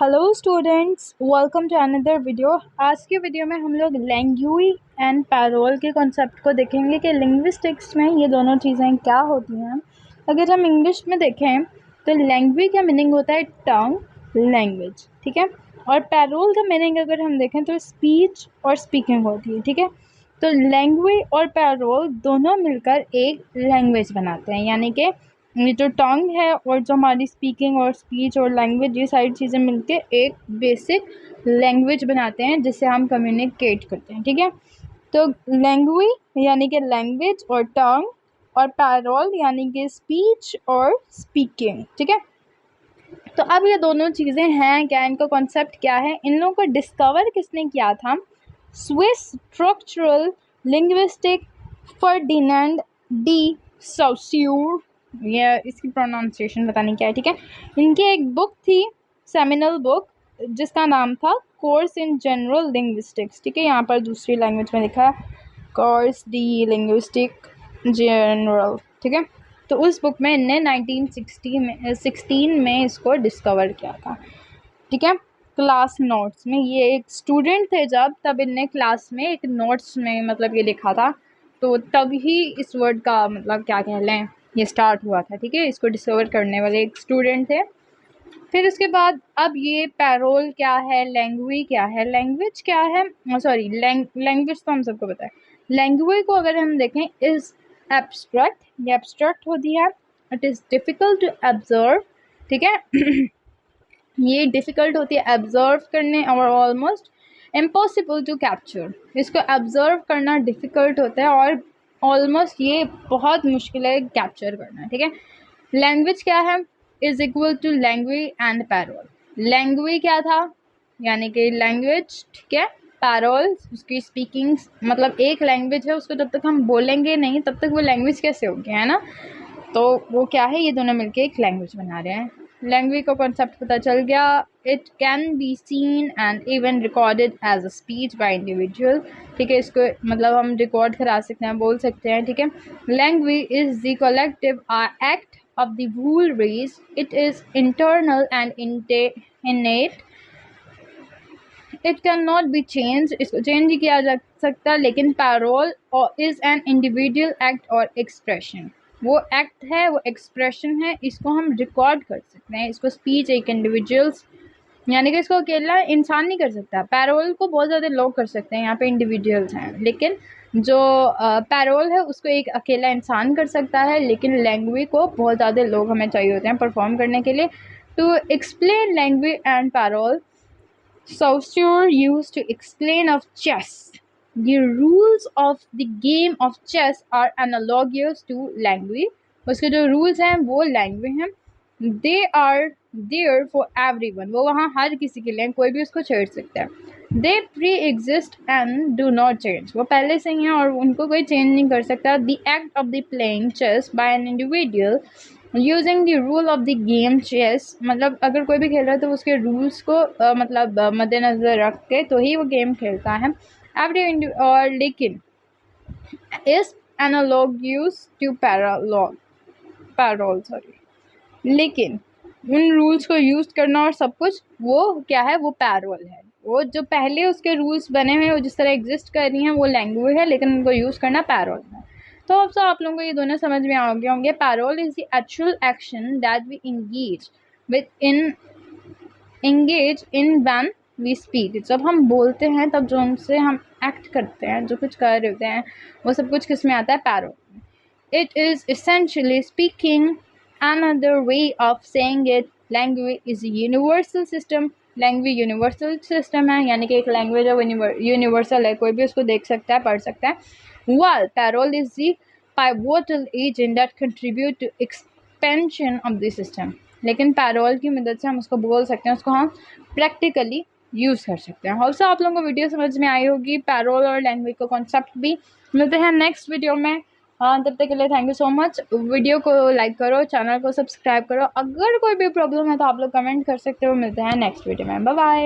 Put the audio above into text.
Hello students, welcome to another video. आज की video में हम लोग लैंग्वेज एंड पैरोल के कॉन्सेप्ट को देखेंगे कि लिंग्विस्टिक्स में ये दोनों चीज़ें क्या होती हैं। अगर हम इंग्लिश में देखें तो लैंग्वेज का मीनिंग होता है टंग, लैंग्वेज, ठीक है। और पैरोल का मीनिंग अगर हम देखें तो स्पीच और स्पीकिंग होती है, ठीक है। तो लैंग्वेज और पैरोल दोनों मिलकर एक लैंग्वेज बनाते हैं, यानी कि ये जो टंग है और जो हमारी स्पीकिंग और स्पीच और लैंग्वेज, ये सारी चीज़ें मिलके एक बेसिक लैंग्वेज बनाते हैं जिससे हम कम्युनिकेट करते हैं, ठीक है। तो लैंग्वेज यानी कि लैंग्वेज और टंग, और पैरोल यानी कि स्पीच और स्पीकिंग, ठीक है। तो अब ये दोनों चीज़ें हैं क्या, इनका कॉन्सेप्ट क्या है, इन लोगों को डिस्कवर किसने किया था? Swiss structural linguistic Ferdinand de Saussure, ये इसकी प्रोनाउंसिएशन पता नहीं क्या है, ठीक है। इनकी एक बुक थी, सेमिनल बुक, जिसका नाम था कोर्स इन जनरल लिंग्विस्टिक्स, ठीक है। यहाँ पर दूसरी लैंग्वेज में लिखा है कोर्स डी लिंग्विस्टिक जनरल, ठीक है। तो उस बुक में इनने 1916 में इसको डिस्कवर किया था, ठीक है। क्लास नोट्स में, ये एक स्टूडेंट थे जब, तब इनने क्लास में एक नोट्स में मतलब ये लिखा था, तो तब ही इस वर्ड का मतलब क्या कह लें ये स्टार्ट हुआ था, ठीक है। इसको डिस्कवर करने वाले एक स्टूडेंट थे। फिर उसके बाद अब ये पैरोल क्या है, लैंग्वेज क्या है, लैंग्वेज क्या है, सॉरी लैंग्वेज तो हम सबको पता है। लैंग्वेज को अगर हम देखें इज़ एब्स्ट्रैक्ट, ये एब्स्ट्रैक्ट होती है। It is difficult to observe, ठीक है। ये डिफ़िकल्ट होती है ऑब्जर्व करने और ऑलमोस्ट इम्पॉसिबल टू कैप्चर, इसको ऑब्जर्व करना डिफ़िकल्ट होता है और ऑलमोस्ट ये बहुत मुश्किल है कैप्चर करना, ठीक है। लैंग्वेज क्या है? Is equal to language and parole. Language क्या था, यानी कि लैंग्वेज, ठीक है। पैरोल उसकी स्पीकिंग, मतलब एक लैंग्वेज है, उसको जब तक हम बोलेंगे नहीं तब तक वो लैंग्वेज कैसे होगी, है ना। तो वो क्या है, ये दोनों मिलके एक लैंग्वेज बना रहे हैं। लैंग्वेज का कॉन्सेप्ट पता चल गया। It can be seen and even recorded as a speech by individual, ठीक है। इसको मतलब हम रिकॉर्ड करा सकते हैं, बोल सकते हैं, ठीक है। Language is the collective act of the whole race. It is internal and innate. It can not be change, इसको चेंज नहीं किया जा सकता। लेकिन parole is an individual act और एक्सप्रेशन, वो एक्ट है, वो एक्सप्रेशन है, इसको हम रिकॉर्ड कर सकते हैं। इसको स्पीच एक इंडिविजुअल्स, यानी कि इसको अकेला इंसान नहीं कर सकता। पैरोल को बहुत ज़्यादा लोग कर सकते हैं, यहाँ पे इंडिविजुअल्स हैं, लेकिन जो पैरोल है उसको एक अकेला इंसान कर सकता है, लेकिन लैंग्वेज को बहुत ज़्यादा लोग हमें चाहिए होते हैं परफॉर्म करने के लिए। To explain language and parole, Saussure used to explain of chess. The rules of the game of chess are analogous to language. उसके जो rules हैं वो language हैं। They are there for everyone. वो वहाँ हर किसी के लिए, कोई भी उसको छेड़ सकता है। They pre-exist and do not change. वो पहले से ही हैं और उनको कोई change नहीं कर सकता। The act of the playing chess by an individual using the rule of the game chess, मतलब अगर कोई भी खेल रहा है तो उसके रूल्स को मतलब मद्देनज़र रख के तो ही वो गेम खेलता है। एवरी और लेकिन इस एनालॉगस टू पैरोल, सॉरी, लेकिन उन रूल्स को यूज़ करना और सब कुछ वो क्या है, वो पैरोल है। वो जो पहले उसके रूल्स बने हुए हैं, वो जिस तरह एग्जिस्ट कर रही हैं, वो लैंग्वेज है, लेकिन उनको यूज़ करना पैरोल है। तो अब तो आप लोगों को ये दोनों समझ में आ गए होंगे। Parole is the actual action that we engage in when we speak. जब हम बोलते हैं तब जो उनसे हम एक्ट करते हैं, जो कुछ कर रहे होते हैं, वो सब कुछ किस में आता है? पैरोल में। It is essentially speaking. Another way of saying it, language is a universal system. Language universal system है, यानी कि एक लैंग्वेज है वो यूनिवर्सल है, कोई भी उसको देख सकता है, पढ़ सकता है। While parole is the pivotal agent that contribute to expansion of the system. लेकिन पैरोल की मदद से हम उसको बोल सकते हैं, उसको हम प्रैक्टिकली यूज़ कर सकते हैं। होप सो आप लोगों को वीडियो समझ में आई होगी, पैरोल और लैंग्वेज का कॉन्सेप्ट भी। मिलते हैं नेक्स्ट वीडियो में। तब तक के लिए thank you so much. Video को लाइक करो, चैनल को सब्सक्राइब करो। अगर कोई भी प्रॉब्लम है तो आप लोग कमेंट कर सकते हो। मिलते हैं नेक्स्ट वीडियो में, बाय बाय।